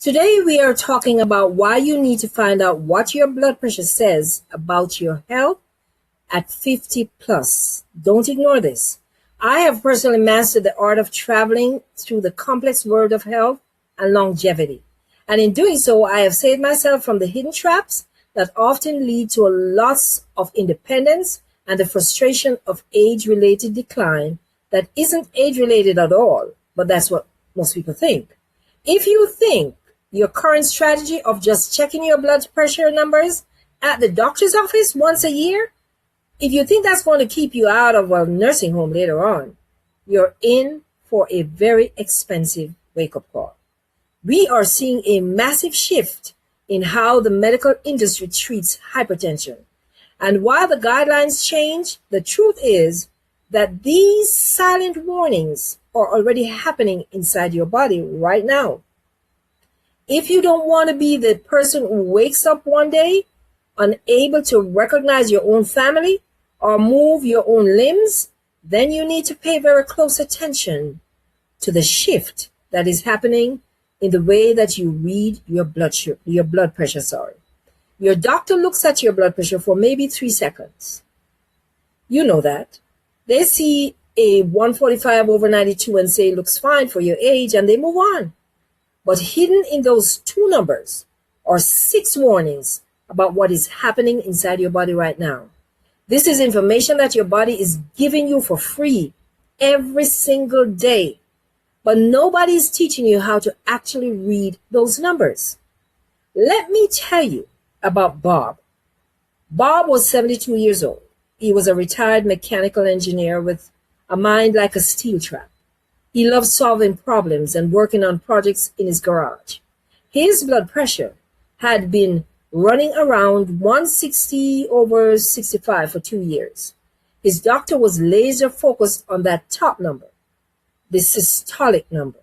Today we are talking about why you need to find out what your blood pressure says about your health at 50 plus. Don't ignore this. I have personally mastered the art of traveling through the complex world of health and longevity. And in doing so, I have saved myself from the hidden traps that often lead to a loss of independence and the frustration of age-related decline that isn't age-related at all, but that's what most people think. If you think your current strategy of just checking your blood pressure numbers at the doctor's office once a year, if you think that's going to keep you out of a nursing home later on, you're in for a very expensive wake-up call. We are seeing a massive shift in how the medical industry treats hypertension. And while the guidelines change, the truth is that these silent warnings are already happening inside your body right now. If you don't want to be the person who wakes up one day unable to recognize your own family or move your own limbs, then you need to pay very close attention to the shift that is happening in the way that you read your blood pressure. Your doctor looks at your blood pressure for maybe 3 seconds. You know that. They see a 145 over 92 and say it looks fine for your age, and they move on. But hidden in those 2 numbers are 6 warnings about what is happening inside your body right now. This is information that your body is giving you for free every single day. But nobody is teaching you how to actually read those numbers. Let me tell you about Bob. Bob was 72 years old. He was a retired mechanical engineer with a mind like a steel trap. He loved solving problems and working on projects in his garage. His blood pressure had been running around 160 over 65 for 2 years. His doctor was laser focused on that top number, the systolic number.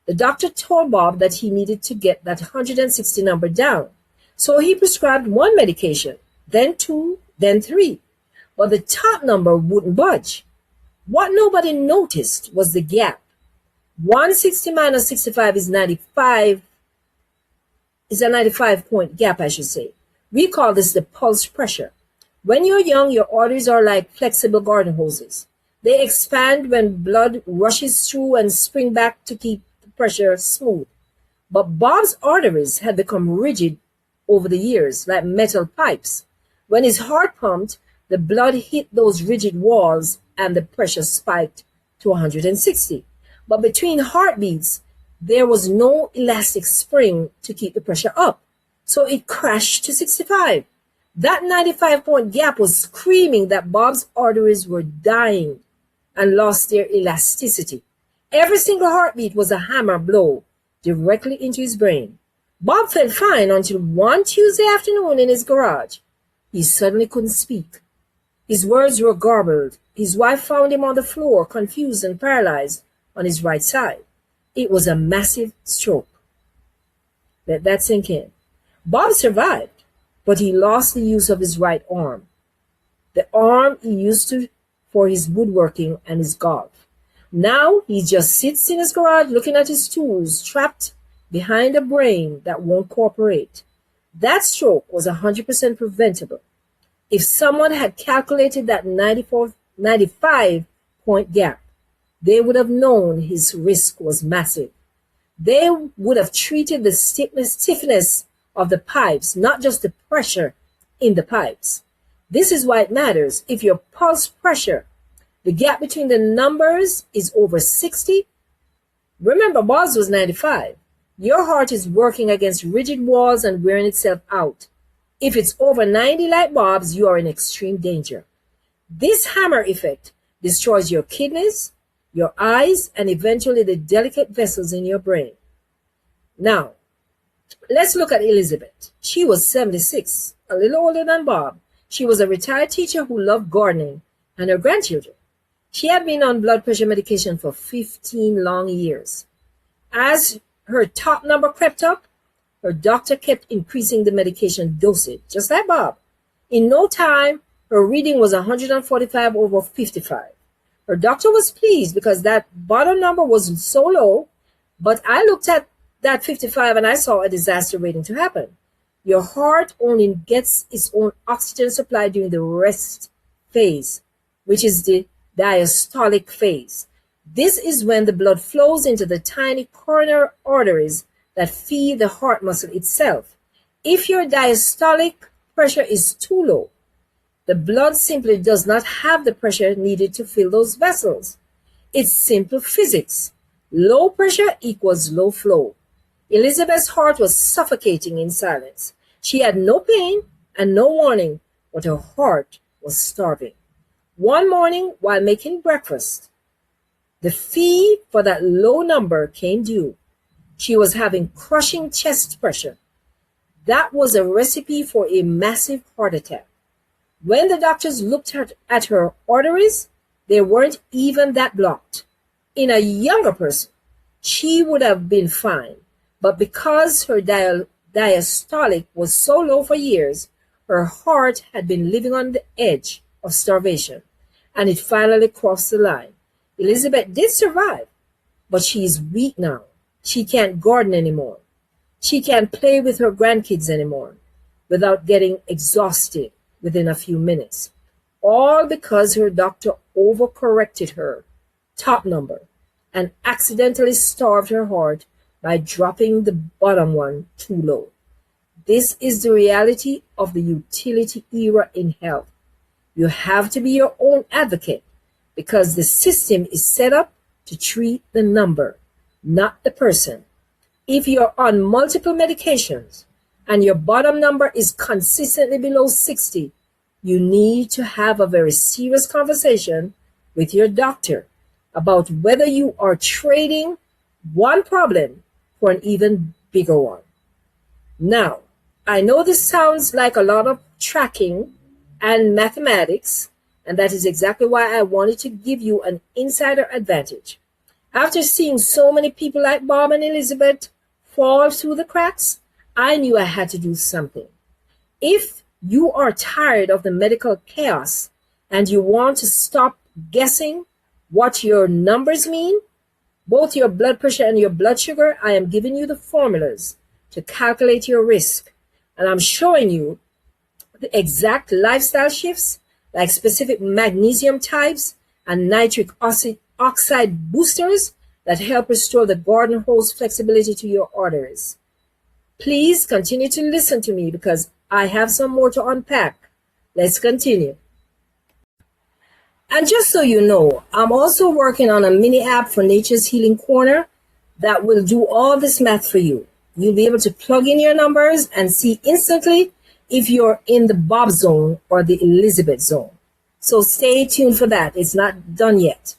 The doctor told Bob that he needed to get that 160 number down. So he prescribed 1 medication, then 2, then 3. But the top number wouldn't budge. What nobody noticed was the gap. 160 minus 65 is 95, is a 95-point gap, I should say. We call this the pulse pressure. When you're young, your arteries are like flexible garden hoses. They expand when blood rushes through and spring back to keep the pressure smooth. But Bob's arteries had become rigid over the years, like metal pipes. When his heart pumped, the blood hit those rigid walls and the pressure spiked to 160. But between heartbeats, there was no elastic spring to keep the pressure up. So it crashed to 65. That 95-point gap was screaming that Bob's arteries were dying and lost their elasticity. Every single heartbeat was a hammer blow directly into his brain. Bob felt fine until one Tuesday afternoon in his garage. He suddenly couldn't speak. His words were garbled. His wife found him on the floor, confused and paralyzed on his right side. It was a massive stroke. Let that sink in. Bob survived, but he lost the use of his right arm, the arm he used for his woodworking and his golf. Now he just sits in his garage looking at his tools, trapped behind a brain that won't cooperate. That stroke was 100% preventable. If someone had calculated that 95-point gap, they would have known his risk was massive. They would have treated the stiffness of the pipes, not just the pressure in the pipes. This is why it matters. If your pulse pressure, the gap between the numbers, is over 60, remember Bob's was 95. Your heart is working against rigid walls and wearing itself out. If it's over 90 like Bob's, you are in extreme danger. This hammer effect destroys your kidneys, your eyes, and eventually the delicate vessels in your brain. Now, let's look at Elizabeth. She was 76, a little older than Bob. She was a retired teacher who loved gardening and her grandchildren. She had been on blood pressure medication for 15 long years. As her top number crept up, her doctor kept increasing the medication dosage, just like Bob. In no time, her reading was 145 over 55. Her doctor was pleased because that bottom number was so low, but I looked at that 55 and I saw a disaster waiting to happen. Your heart only gets its own oxygen supply during the rest phase, which is the diastolic phase. This is when the blood flows into the tiny coronary arteries that feed the heart muscle itself. If your diastolic pressure is too low, the blood simply does not have the pressure needed to fill those vessels. It's simple physics. Low pressure equals low flow. Elizabeth's heart was suffocating in silence. She had no pain and no warning, but her heart was starving. One morning, while making breakfast, the fee for that low number came due. She was having crushing chest pressure. That was a recipe for a massive heart attack. When the doctors looked at her arteries, they weren't even that blocked. In a younger person, she would have been fine, but because her diastolic was so low for years, her heart had been living on the edge of starvation, and it finally crossed the line. Elizabeth did survive, but she is weak now. She can't garden anymore. She can't play with her grandkids anymore without getting exhausted within a few minutes. All because her doctor overcorrected her top number and accidentally starved her heart by dropping the bottom one too low. This is the reality of the utility era in health. You have to be your own advocate because the system is set up to treat the number, not the person. If you're on multiple medications and your bottom number is consistently below 60, you need to have a very serious conversation with your doctor about whether you are trading one problem for an even bigger one. Now, I know this sounds like a lot of tracking and mathematics, and that is exactly why I wanted to give you an insider advantage. After seeing so many people like Bob and Elizabeth fall through the cracks, I knew I had to do something. If you are tired of the medical chaos and you want to stop guessing what your numbers mean, both your blood pressure and your blood sugar, I am giving you the formulas to calculate your risk. And I'm showing you the exact lifestyle shifts, like specific magnesium types and nitric oxide boosters that help restore the garden hose flexibility to your arteries. Please continue to listen to me because I have some more to unpack. Let's continue. And just so you know, I'm also working on a mini app for Nature's Healing Corner that will do all this math for you. You'll be able to plug in your numbers and see instantly if you're in the Bob zone or the Elizabeth zone. So stay tuned for that. It's not done yet.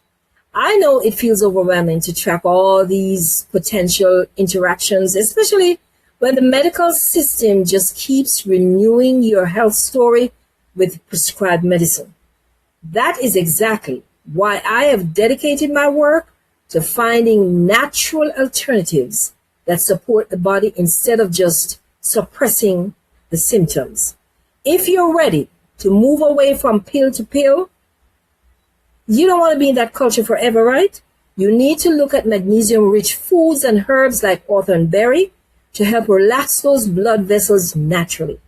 I know it feels overwhelming to track all these potential interactions, especially when the medical system just keeps renewing your health story with prescribed medicine. That is exactly why I have dedicated my work to finding natural alternatives that support the body instead of just suppressing the symptoms. If you're ready to move away from pill to pill, you don't want to be in that culture forever, right? You need to look at magnesium-rich foods and herbs like hawthorn berry to help relax those blood vessels naturally.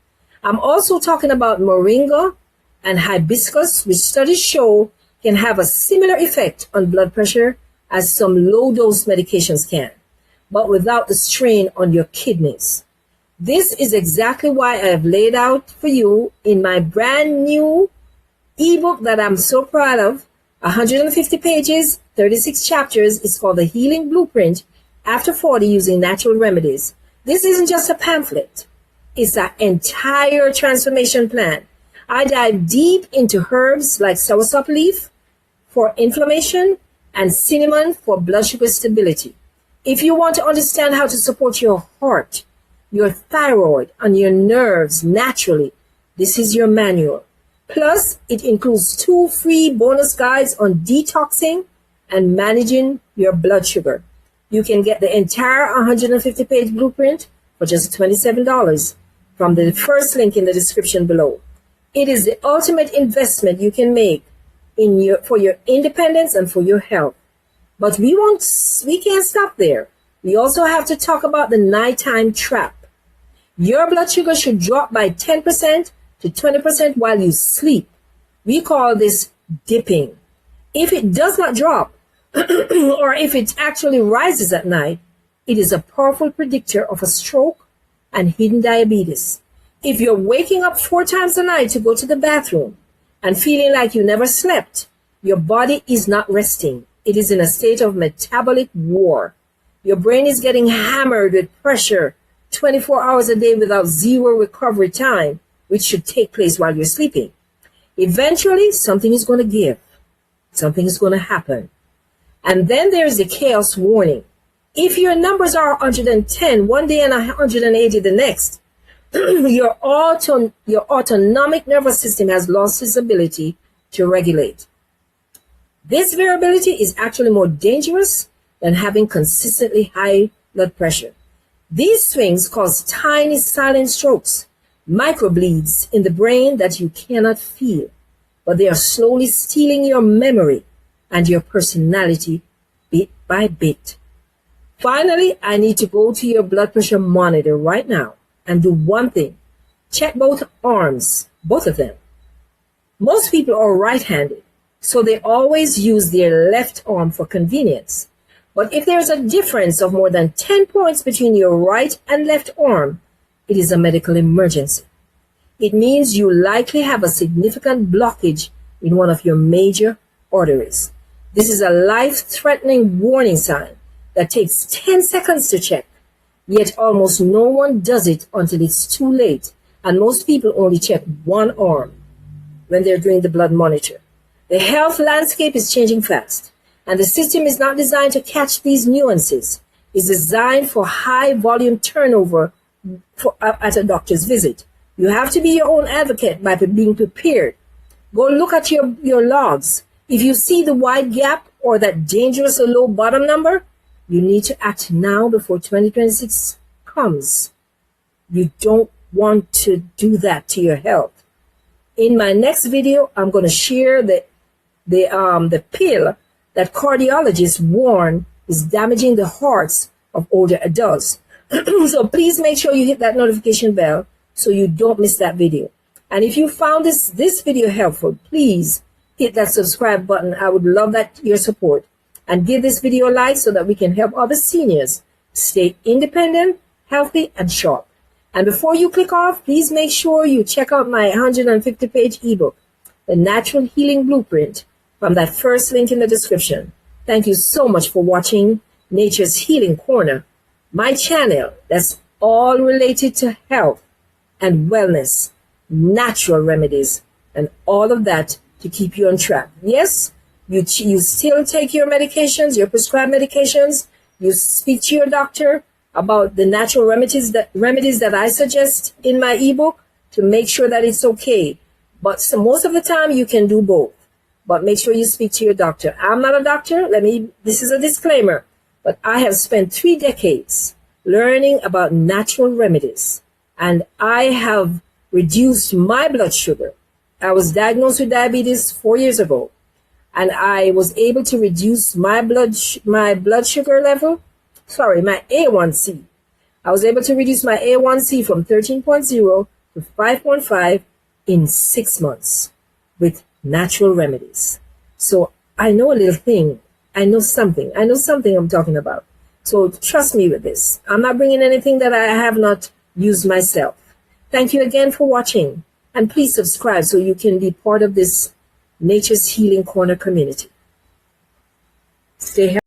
I'm also talking about moringa and hibiscus, which studies show can have a similar effect on blood pressure as some low-dose medications can, but without the strain on your kidneys. This is exactly why I have laid out for you in my brand new ebook that I'm so proud of, 150 pages, 36 chapters. It's called The Healing Blueprint After 40 Using Natural Remedies. This isn't just a pamphlet. It's an entire transformation plan. I dive deep into herbs like soursop leaf for inflammation and cinnamon for blood sugar stability. If you want to understand how to support your heart, your thyroid, and your nerves naturally, this is your manual. Plus, it includes 2 free bonus guides on detoxing and managing your blood sugar. You can get the entire 150-page blueprint for just $27 from the first link in the description below. It is the ultimate investment you can make for your independence and for your health. But we can't stop there. We also have to talk about the nighttime trap. Your blood sugar should drop by 10% to 20% while you sleep. We call this dipping. If it does not drop, or if it actually rises at night, it is a powerful predictor of a stroke and hidden diabetes. If you're waking up 4 times a night to go to the bathroom and feeling like you never slept, your body is not resting. It is in a state of metabolic war. Your brain is getting hammered with pressure 24 hours a day without zero recovery time, which should take place while you're sleeping. Eventually, something is going to give. Something is going to happen. And then there's the chaos warning. If your numbers are 110 one day and 180 the next, your autonomic nervous system has lost its ability to regulate. This variability is actually more dangerous than having consistently high blood pressure. These swings cause tiny silent strokes, microbleeds in the brain that you cannot feel, but they are slowly stealing your memory and your personality bit by bit. Finally, I need to go to your blood pressure monitor right now and do one thing. Check both arms, both of them. Most people are right-handed, so they always use their left arm for convenience. But if there's a difference of more than 10 points between your right and left arm, it is a medical emergency. It means you likely have a significant blockage in one of your major arteries. This is a life-threatening warning sign that takes 10 seconds to check, yet almost no one does it until it's too late, and most people only check one arm when they're doing the blood monitor. The health landscape is changing fast, and the system is not designed to catch these nuances. It's designed for high volume turnover at a doctor's visit. You have to be your own advocate by being prepared. Go look at your logs. If you see the wide gap or that dangerous low bottom number, you need to act now before 2026 comes. You don't want to do that to your health. In my next video, I'm going to share the pill that cardiologists warn is damaging the hearts of older adults. So please make sure you hit that notification bell so you don't miss that video. And if you found this video helpful, please hit that subscribe button. I would love your support. And give this video a like so that we can help other seniors stay independent, healthy, and sharp. And before you click off, please make sure you check out my 150-page ebook, The Natural Healing Blueprint, from that first link in the description. Thank you so much for watching Nature's Healing Corner, my channel that's all related to health and wellness, natural remedies, and all of that to keep you on track. Yes, you still take your medications, your prescribed medications. You speak to your doctor about the natural remedies that I suggest in my ebook to make sure that it's okay. But most of the time you can do both. But make sure you speak to your doctor. I'm not a doctor. This is a disclaimer. But I have spent 3 decades learning about natural remedies. And I have reduced my blood sugar. I was diagnosed with diabetes 4 years ago. And I was able to reduce my blood sugar level, my A1C. I was able to reduce my A1C from 13.0 to 5.5 in 6 months with natural remedies. So I know a little thing. I know something I'm talking about. So trust me with this. I'm not bringing anything that I have not used myself. Thank you again for watching. And please subscribe so you can be part of this Nature's Healing Corner community. Stay healthy.